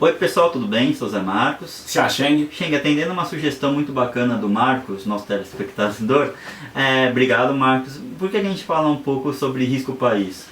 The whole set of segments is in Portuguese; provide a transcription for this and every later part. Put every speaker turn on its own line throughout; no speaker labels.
Oi pessoal, tudo bem? Sou Zé Marcos.
Xiaxeng.
Xeng, atendendo uma sugestão muito bacana do Marcos, nosso telespectador. Obrigado, Marcos. Por que a gente fala um pouco sobre risco país?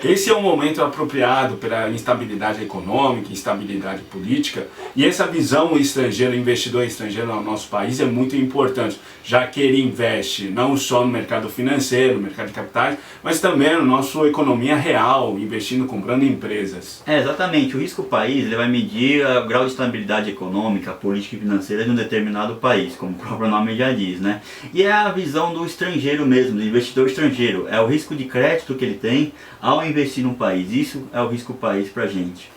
Esse é um momento apropriado pela instabilidade econômica, instabilidade política, e essa visão estrangeira, investidor estrangeiro no nosso país é muito importante, já que ele investe não só no mercado financeiro, no mercado de capitais, mas também na nossa economia real, investindo, comprando empresas.
Exatamente. O risco país ele vai medir o grau de estabilidade econômica, política e financeira de um determinado país, como o próprio nome já diz, né? E é a visão do estrangeiro mesmo, do investidor estrangeiro. É o risco de crédito que ele tem ao investir num país. Isso é o risco país pra gente.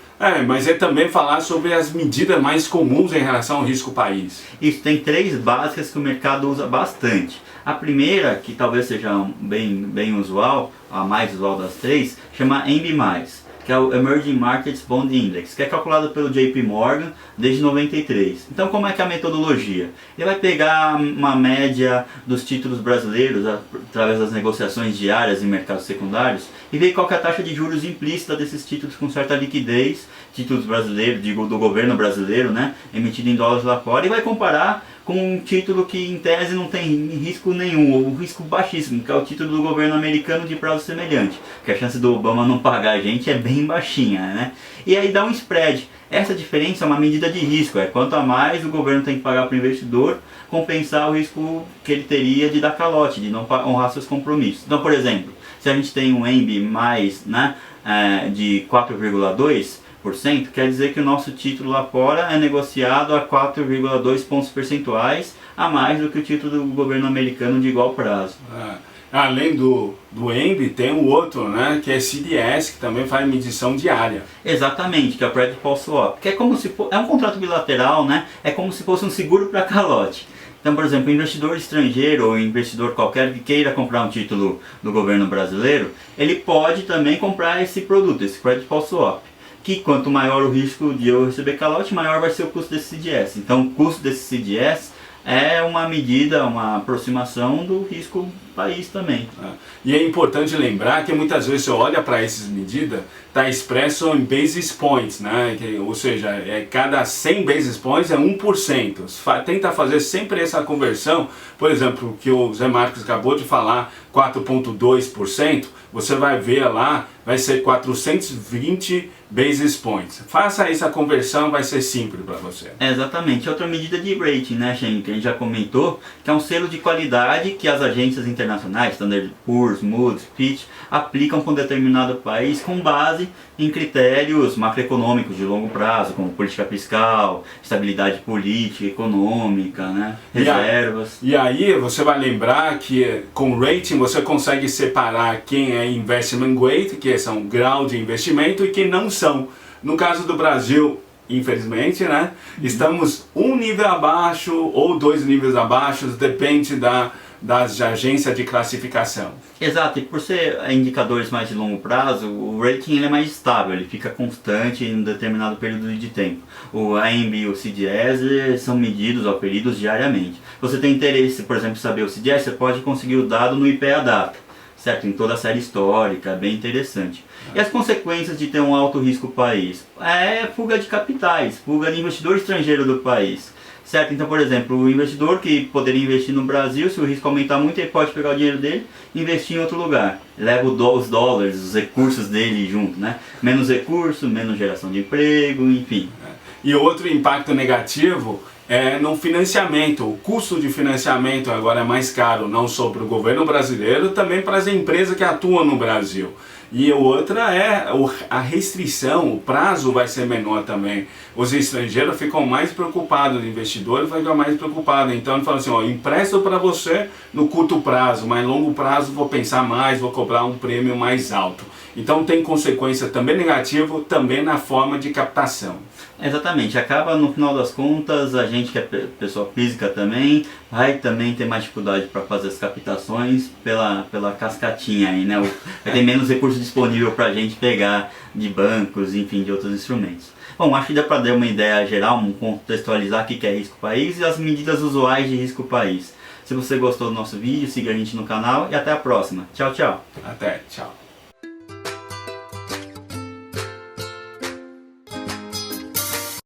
Mas é também falar sobre as medidas mais comuns em relação ao risco país.
Isso, tem três básicas que o mercado usa bastante. A primeira, que talvez seja bem usual, a mais usual das três, chama EMB+, que é o Emerging Markets Bond Index, que é calculado pelo JP Morgan desde 93. Então, como é que é a metodologia? Ele vai pegar uma média dos títulos brasileiros através das negociações diárias em mercados secundários e ver qual que é a taxa de juros implícita desses títulos com certa liquidez, títulos brasileiros, do governo brasileiro, né, emitido em dólares lá fora, e vai comparar com um título que em tese não tem risco nenhum, ou um risco baixíssimo, que é o título do governo americano de prazo semelhante, que a chance do Obama não pagar a gente é bem baixinha, né? E aí dá um spread. Essa diferença é uma medida de risco, quanto a mais o governo tem que pagar para o investidor, compensar o risco que ele teria de dar calote, de não honrar seus compromissos. Então, por exemplo, se a gente tem um EMB mais, né, de 4,2%, quer dizer que o nosso título lá fora é negociado a 4,2 pontos percentuais a mais do que o título do governo americano de igual prazo.
Além do EMB, tem o outro, né, que é CDS, que também faz medição diária.
Exatamente, que é o Credit Default Swap, que é como se é um contrato bilateral, né, é como se fosse um seguro para calote. Então, por exemplo, o investidor estrangeiro ou investidor qualquer que queira comprar um título do governo brasileiro, ele pode também comprar esse produto, esse Credit Default Swap. Que quanto maior o risco de eu receber calote, maior vai ser o custo desse CDS. Então o custo desse CDS é uma medida, uma aproximação do risco país também.
E é importante lembrar que muitas vezes você olha para essas medidas, está expresso em basis points, né? Ou seja, cada 100 basis points é 1%. Tenta fazer sempre essa conversão, por exemplo, que o Zé Marcos acabou de falar, 4,2%, você vai ver lá, vai ser 420 basis points. Faça essa conversão, vai ser simples para você.
Exatamente. Outra medida de rating, né, Shen, que a gente já comentou, que é um selo de qualidade que as agências internacionais, Standard & Poor's, Moody's, Fitch, aplicam para um determinado país com base em critérios macroeconômicos de longo prazo, como política fiscal, estabilidade política, econômica, né, reservas.
E aí você vai lembrar que com rating você consegue separar quem é investment grade, que são grau de investimento, e quem não são. No caso do Brasil, infelizmente, né, estamos um nível abaixo ou 2 níveis abaixo, depende das agências de classificação.
Exato, e por ser indicadores mais de longo prazo, o rating ele é mais estável, ele fica constante em um determinado período de tempo. O AMB e o CDS são medidos ou aferidos diariamente. Você tem interesse, por exemplo, em saber o CDS, você pode conseguir o dado no IPEA Data, certo? Em toda a série histórica, é bem interessante. E as consequências de ter um alto risco país? É fuga de capitais, fuga de investidor estrangeiro do país. Certo? Então, por exemplo, o investidor que poderia investir no Brasil, se o risco aumentar muito, ele pode pegar o dinheiro dele e investir em outro lugar. Leva os dólares, os recursos dele junto, né? Menos recurso, menos geração de emprego, enfim.
E outro impacto negativo é no financiamento. O custo de financiamento agora é mais caro, não só para o governo brasileiro, também para as empresas que atuam no Brasil. E outra é a restrição, o prazo vai ser menor também. Os estrangeiros ficam mais preocupados, os investidores ficam mais preocupados. Então ele fala assim, empresto para você no curto prazo, mas longo prazo vou pensar mais, vou cobrar um prêmio mais alto. Então tem consequência também negativa, também na forma de captação.
Exatamente, acaba no final das contas, a gente que é pessoa física também, vai também ter mais dificuldade para fazer as captações pela cascatinha aí, né? Vai ter menos recurso disponível para a gente pegar de bancos, enfim, de outros instrumentos. Bom, acho que dá para dar uma ideia geral, contextualizar o que é risco país e as medidas usuais de risco país. Se você gostou do nosso vídeo, siga a gente no canal e até a próxima. Tchau, tchau.
Até, tchau.